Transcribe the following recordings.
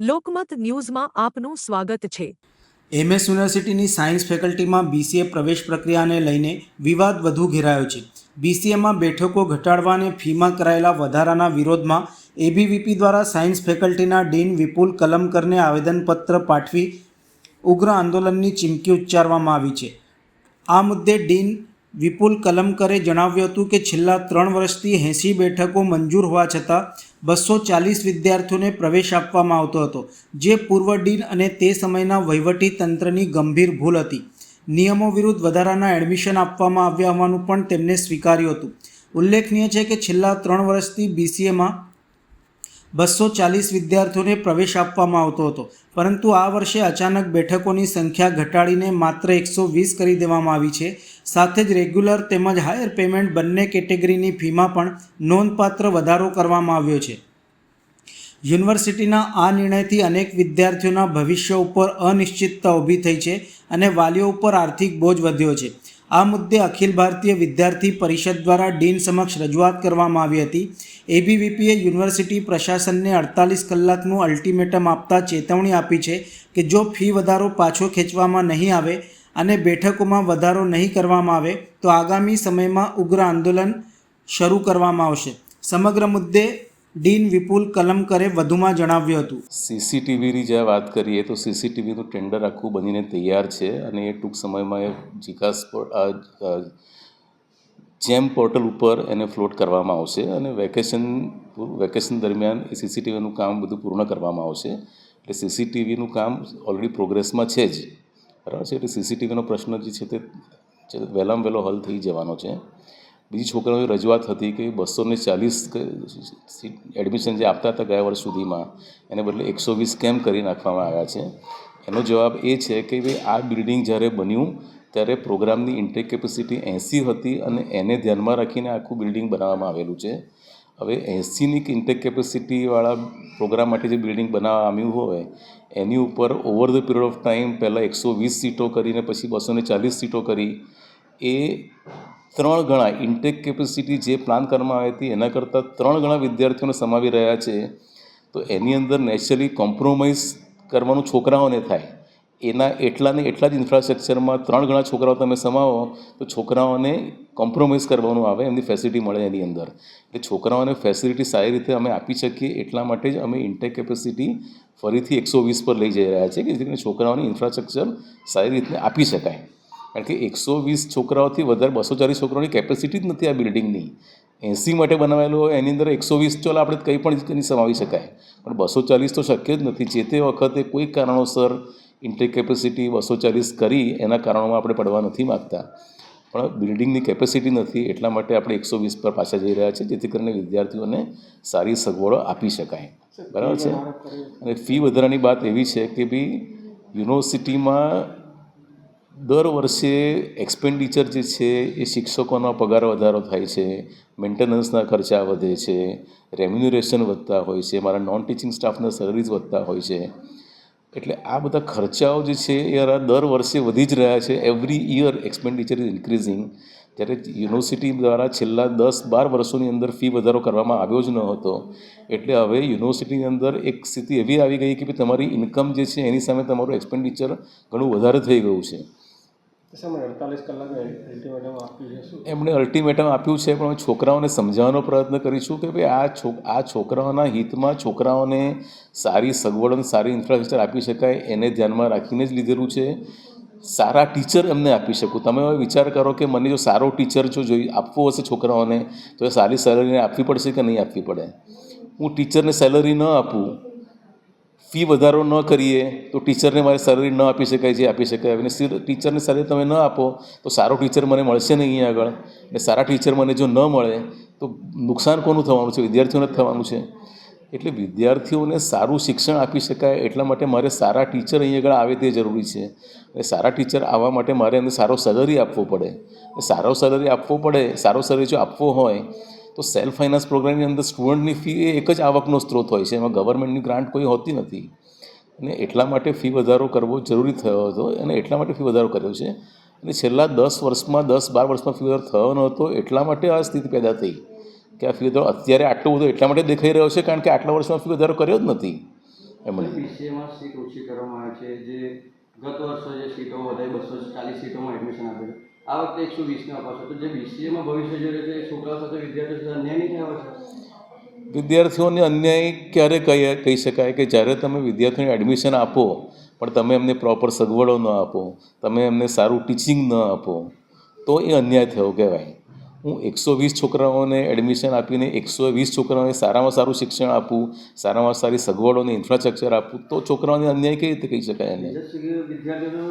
લોકમત ન્યૂઝમાં આપનું સ્વાગત છે। એમએસ યુનિવર્સિટીની સાયન્સ ફેકલ્ટીમાં બીસીએ પ્રવેશ પ્રક્રિયાને લઈને વિવાદ વધુ ઘેરાયો છે। બીસીએમાં બેઠકો ઘટાડવા અને ફીમાં કરાયેલા વધારાના વિરોધમાં એબીવીપી દ્વારા સાયન્સ ફેકલ્ટીના ડીન વિપુલ કલમકરને આવેદનપત્ર પાઠવી ઉગ્ર આંદોલનની ચીમકી ઉચ્ચારવામાં આવી છે। આ મુદ્દે ડીન વિપુલ કલમકરે જણાવ્યું હતું કે છેલ્લા 3 વર્ષથી 80 બેઠકો મંજૂર હોવા છતાં 240 વિદ્યાર્થીઓને પ્રવેશ આપવામાં આવતો હતો, જે પૂર્વ ડીન અને તે સમયના વહીવટી તંત્રની ગંભીર ભૂલ હતી। નિયમો વિરુદ્ધ વધારાના એડમિશન આપવામાં આવ્યા હોવાનું પણ તેમને સ્વીકાર્યું હતું। ઉલ્લેખનીય છે કે છેલ્લા 3 વર્ષથી બીસીએમાં 240 વિદ્યાર્થીઓને પ્રવેશ આપવામાં આવતો હતો, પરંતુ આ વર્ષે અચાનક બેઠકોની સંખ્યા ઘટાડીને માત્ર 120 કરી દેવામાં આવી છે। સાથે જ રેગ્યુલર તેમજ હાયર પેમેન્ટ બંને કેટેગરીની ફીમાં પણ નોંધપાત્ર વધારો કરવામાં આવ્યો છે। યુનિવર્સિટીના આ નિર્ણયથી અનેક વિદ્યાર્થીઓના ભવિષ્ય ઉપર અનિશ્ચિતતા ઊભી થઈ છે અને વાલીઓ ઉપર આર્થિક બોજ વધ્યો છે। આ મુદ્દે અખિલ ભારતીય વિદ્યાર્થી પરિષદ દ્વારા ડીન સમક્ષ રજૂઆત કરવામાં આવી હતી। એબીવીપીએ યુનિવર્સિટી પ્રશાસનને 48 કલાકનું અલ્ટિમેટમ આપતા ચેતવણી આપી છે કે જો ફી વધારો પાછો ખેંચવામાં નહીં આવે અને બેઠકોમાં વધારો નહીં કરવામાં આવે તો આગામી સમયમાં ઉગ્ર આંદોલન શરૂ કરવામાં આવશે। સમગ્ર મુદ્દે ડીન વિપુલ કલમકરે વધુમાં જણાવ્યું હતું। સીસીટીવીની જ્યાં વાત કરીએ તો સીસીટીવીનું ટેન્ડર આખું બનીને તૈયાર છે અને એ ટૂંક સમયમાં એ જીકાસ જેમ પોર્ટલ ઉપર એને ફ્લોટ કરવામાં આવશે અને વેકેશન દરમિયાન એ સીસીટીવીનું કામ બધું પૂર્ણ કરવામાં આવશે। એટલે સીસીટીવીનું કામ ઓલરેડી પ્રોગ્રેસમાં છે જ, બરાબર છે। એટલે સીસીટીવીનો પ્રશ્ન જે છે તે વહેલામાં વહેલો હલ થઈ જવાનો છે। બીજી છોકરાઓની રજૂઆત હતી કે 240 એડમિશન જે આપતા હતા ગયા વર્ષ સુધીમાં એને બદલે 120 કેમ કરી નાખવામાં આવ્યા છે। એનો જવાબ એ છે કે ભાઈ આ બિલ્ડિંગ જ્યારે બન્યું ત્યારે પ્રોગ્રામની ઇન્ટેક કેપેસિટી 80 હતી અને એને ધ્યાનમાં રાખીને આખું બિલ્ડિંગ બનાવવામાં આવેલું છે। હવે 80ની ઇન્ટેક કેપેસિટીવાળા પ્રોગ્રામ માટે જે બિલ્ડિંગ બનાવવામાં આવ્યું હોય એની ઉપર over the period of time પહેલાં 120 સીટો કરીને પછી 240 સીટો કરી, એ 3 ગણા ઇન્ટેક કેપેસિટી જે પ્લાન કરવામાં આવી હતી એના કરતાં 3 ગણા વિદ્યાર્થીઓને સમાવી રહ્યા છે। તો એની અંદર નેચરલી કોમ્પ્રોમાઇઝ કરવાનું છોકરાઓને થાય। એના એટલાને એટલા જ ઇન્ફ્રાસ્ટ્રક્ચરમાં 3 ગણા છોકરાઓ તમે સમાવો તો છોકરાઓને કોમ્પ્રોમાઇઝ કરવાનું આવે, એમની ફેસિલિટી મળે એની અંદર। એટલે છોકરાઓને ફેસિલિટી સારી રીતે અમે આપી શકીએ એટલા માટે જ અમે ઇન્ટેક કેપેસિટી ફરીથી 120 પર લઈ જઈ રહ્યા છીએ કે જેથી છોકરાઓને ઇન્ફ્રાસ્ટ્રક્ચર સારી રીતે આપી શકાય। કારણ કે 120 છોકરાઓથી વધારે 240 છોકરાઓની કેપેસિટી જ નથી આ બિલ્ડિંગની। 80 માટે બનાવેલું હોય એની અંદર 120 ચાલો આપણે કંઈ પણ સમાવી શકાય, પણ 240 તો શક્ય જ નથી। જે તે વખતે કોઈ કારણોસર ઇન્ટેક કેપેસિટી 240 કરી એના કારણોમાં આપણે પડવા નથી માગતા, પણ બિલ્ડિંગની કેપેસિટી નથી એટલા માટે આપણે 120 પર પાછા જઈ રહ્યા છીએ જેથી કરીને વિદ્યાર્થીઓને સારી સગવડો આપી શકાય, બરાબર છે। અને ફી વધારાની વાત એવી છે કે ભાઈ યુનિવર્સિટીમાં દર વર્ષે એક્સપેન્ડિચર જે છે એ શિક્ષકોનો પગાર વધારો થાય છે, મેન્ટેનન્સના ખર્ચા વધે છે, રેમ્યુનરેશન વધતા હોય છે, મારા નોન ટીચિંગ સ્ટાફના સેલરીઝ વધતા હોય છે। એટલે આ બધા ખર્ચાઓ જે છે એ દર વર્ષે વધી જ રહ્યા છે। Every year expenditure is increasing. જ્યારે યુનિવર્સિટી દ્વારા છેલ્લા 10-12 વર્ષોની અંદર ફી વધારો કરવામાં આવ્યો જ ન હતો। એટલે હવે યુનિવર્સિટીની અંદર એક સ્થિતિ એવી આવી ગઈ કે ભાઈ તમારી ઇન્કમ જે છે એની સામે તમારું એક્સપેન્ડિચર ઘણું વધારે થઈ ગયું છે। એમણે અલ્ટિમેટમ આપ્યું છે, પણ છોકરાઓને સમજાવવાનો પ્રયત્ન કરીશું કે ભાઈ આ છોકરાઓના હિતમાં છોકરાઓને સારી સગવડ અને સારી ઇન્ફ્રાસ્ટ્રક્ચર આપી શકાય એને ધ્યાનમાં રાખીને જ લીધેલું છે। સારા ટીચર એમને આપી શકું। તમે હવે વિચાર કરો કે મને જો સારો ટીચર જો આપવો હશે છોકરાઓને તો એ સારી સેલરીને આપવી પડશે કે નહીં આપવી પડે? હું ટીચરને સેલરી ન આપું, ફી વધારો ન કરીએ તો ટીચરને મારે સેલરી ન આપી શકાય જે આપી શકાય। અને ટીચરને સેલરી તમે ન આપો તો સારો ટીચર મને મળશે નહીં અહીં આગળ, અને સારા ટીચર મને જો ન મળે તો નુકસાન કોનું થવાનું છે? વિદ્યાર્થીઓને જ થવાનું છે। એટલે વિદ્યાર્થીઓને સારું શિક્ષણ આપી શકાય એટલા માટે મારે સારા ટીચર અહીં આગળ આવે તે જરૂરી છે। અને સારા ટીચર આવવા માટે મારે એમને સારો સેલરી આપવો પડે। સારો સેલરી આપવો પડે, સારો સેલરી જો આપવો હોય તો સેલ્ફ ફાઇનાન્સ પ્રોગ્રામની અંદર સ્ટુડન્ટની ફી એ એક જ આવકનો સ્ત્રોત હોય છે, એમાં ગવર્મેન્ટની ગ્રાન્ટ કોઈ હોતી નથી। અને એટલા માટે ફી વધારો કરવો જરૂરી થયો હતો અને એટલા માટે ફી વધારો કર્યો છે। અને છેલ્લા 10-12 વર્ષમાં ફી વધારો થયો નહોતો એટલા માટે આ સ્થિતિ પેદા થઈ કે આ ફી વધારો અત્યારે આટલો બધો એટલા માટે દેખાઈ રહ્યો છે કારણ કે આટલા વર્ષમાં ફી વધારો કર્યો જ નથી। એમણે બીસીએમાં સીટ ઓછી કરવામાં આવે છે. જે ગત વર્ષે જે સીટો વધારી 240 સીટોમાં એડમિશન આપેલું, આ વખતે 120ને અપાશે. તો જે બીસીએમાં ભવિષ્ય જોડે છે છોકરાઓ સાથે વિદ્યાર્થીઓ સાથે અન્યાય નહીં થયો છે? વિદ્યાર્થીઓને અન્યાય ક્યારે કહી શકાય કે જ્યારે તમે વિદ્યાર્થીઓને એડમિશન આપો પણ તમે એમને પ્રોપર સગવડો ન આપો, તમે એમને સારું ટીચિંગ ન આપો, તો એ અન્યાય થયો કહેવાય. હું 120 છોકરાઓને એડમિશન આપીને 120 છોકરાઓને સારામાં સારું શિક્ષણ આપું, સારામાં સારી સગવડોને ઇન્ફ્રાસ્ટ્રક્ચર આપું, તો છોકરાઓને અન્યાય કઈ રીતે કહી શકાય એને? વિદ્યાર્થીઓ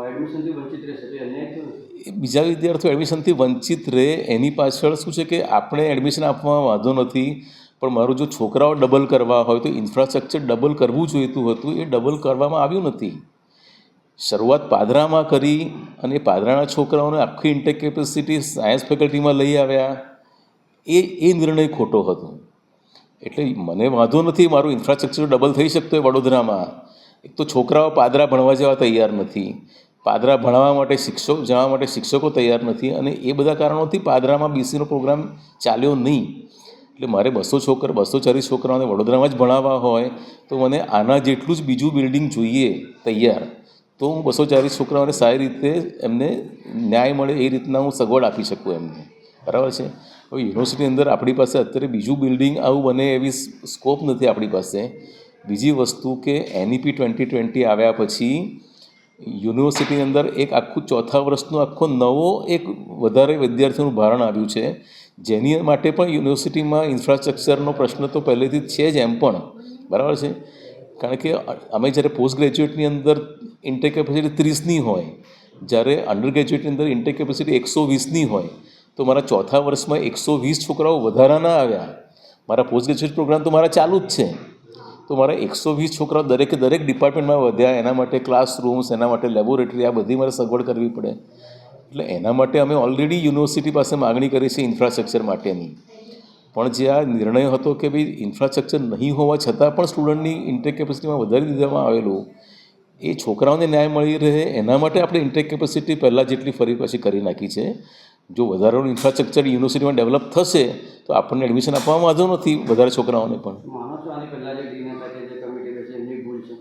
એડમિશનથી વંચિત રહેશે તો એ અન્યાય થયો ને? બીજા વિદ્યાર્થીઓ એડમિશનથી વંચિત રહે એની પાછળ શું છે કે આપણે એડમિશન આપવામાં વાંધો નથી, પણ મારું જો છોકરાઓ ડબલ કરવા હોય તો ઇન્ફ્રાસ્ટ્રક્ચર ડબલ કરવું જોઈતું હતું, એ ડબલ કરવામાં આવ્યું નથી. શરૂઆત પાદરામાં કરી અને પાદરાના છોકરાઓને આખી ઇન્ટેક કેપેસિટી સાયન્સ ફેકલ્ટીમાં લઈ આવ્યા, એ નિર્ણય ખોટો હતો. એટલે મને વાંધો નથી, મારું ઇન્ફ્રાસ્ટ્રક્ચર ડબલ થઈ શકતું હોય વડોદરામાં. એક તો છોકરાઓ પાદરા ભણવા જવા તૈયાર નથી, પાદરા ભણવા માટે જવા માટે શિક્ષકો તૈયાર નથી, અને એ બધા કારણોથી પાદરામાં બીસીનો પ્રોગ્રામ ચાલ્યો નહીં. એટલે મારે 240 છોકરાઓને વડોદરામાં જ ભણાવવા હોય તો મને આના જેટલું જ બીજું બિલ્ડિંગ જોઈએ તૈયાર, તો હું 240 છોકરાઓને સારી રીતે એમને ન્યાય મળે એ રીતના હું સગવડ આપી શકું એમને. બરાબર છે. હવે યુનિવર્સિટીની અંદર આપણી પાસે અત્યારે બીજું બિલ્ડિંગ આવું બને એવી સ્કોપ નથી આપણી પાસે. બીજી વસ્તુ કે NEP 2020 આવ્યા પછી યુનિવર્સિટીની અંદર એક આખું ચોથા વર્ષનો આખો નવો એક વધારે વિદ્યાર્થીઓનું ભારણ આવ્યું છે, જેની માટે પણ યુનિવર્સિટીમાં ઇન્ફ્રાસ્ટ્રક્ચરનો પ્રશ્ન તો પહેલેથી જ છે જ એમ પણ. બરાબર છે. કારણ કે અમે જ્યારે પોસ્ટ ગ્રેજ્યુએટની અંદર ઇન્ટેક કેપેસિટી 30ની હોય, જ્યારે અંડર ગ્રેજ્યુએટની અંદર ઇન્ટેક કેપેસિટી 120ની હોય, તો મારા ચોથા વર્ષમાં 120 છોકરાઓ વધારાના આવ્યા. મારા પોસ્ટ ગ્રેજ્યુએટ પ્રોગ્રામ તો મારા ચાલુ જ છે, તો મારા 120 છોકરાઓ દરેક ડિપાર્ટમેન્ટમાં વધ્યા. એના માટે ક્લાસરૂમ્સ, એના માટે લેબોરેટરી, આ બધી મારે સગવડ કરવી પડે. એટલે એના માટે અમે ઓલરેડી યુનિવર્સિટી પાસે માગણી કરી છે ઇન્ફ્રાસ્ટ્રક્ચર માટેની. પણ જે આ નિર્ણય હતો કે ભાઈ ઇન્ફ્રાસ્ટ્રક્ચર નહીં હોવા છતાં પણ સ્ટુડન્ટની ઇન્ટેક કેપેસિટીમાં વધારી દેવામાં આવેલું, એ છોકરાઓને ન્યાય મળી રહે એના માટે આપણે ઇન્ટેક કેપેસિટી પહેલાં જેટલી ફરી પાછી કરી નાખી છે. જો વધારાનું ઇન્ફ્રાસ્ટ્રક્ચર યુનિવર્સિટીમાં ડેવલપ થશે તો આપણને એડમિશન આપવામાં વાંધો નથી વધારે છોકરાઓને પણ. માનો છો આની પહેલાં જે ડીન હતા કે જે કમિટી છે એમની ભૂલ છે?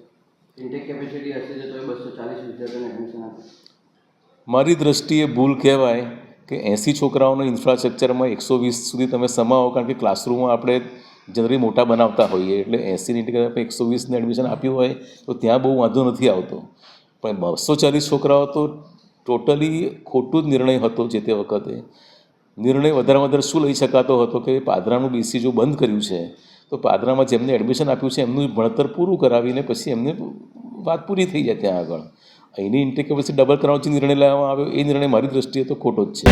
ઇન્ટેક કેપેસિટી હશે તો એ 240 વિદ્યાર્થીઓને એડમિશન આપે? મારી દ્રષ્ટિએ ભૂલ કહેવાય કે 80 છોકરાઓનો ઇન્ફ્રાસ્ટ્રક્ચરમાં 120 સુધી તમે સમાવો, કારણ કે ક્લાસરૂમમાં આપણે જનરલી મોટા બનાવતા હોઈએ, એટલે 80ની જગ્યાએ આપણે 120ને એડમિશન આપ્યું હોય તો ત્યાં બહુ વાંધો નથી આવતો. પણ 240 છોકરાઓ તો ટોટલી ખોટું જ નિર્ણય હતો જે તે વખતે. નિર્ણય વધારે શું લઈ શકાતો હતો કે પાદરાનું BC જો બંધ કર્યું છે તો પાદરામાં જેમને એડમિશન આપ્યું છે એમનું ભણતર પૂરું કરાવીને પછી એમને વાત પૂરી થઈ જાય ત્યાં આગળ. અહીંની ઇન્ટેક કેપેસિટી ડબલ કરવાનો જે નિર્ણય લેવામાં આવ્યો એ નિર્ણય મારી દ્રષ્ટિએ તો ખોટો જ છે.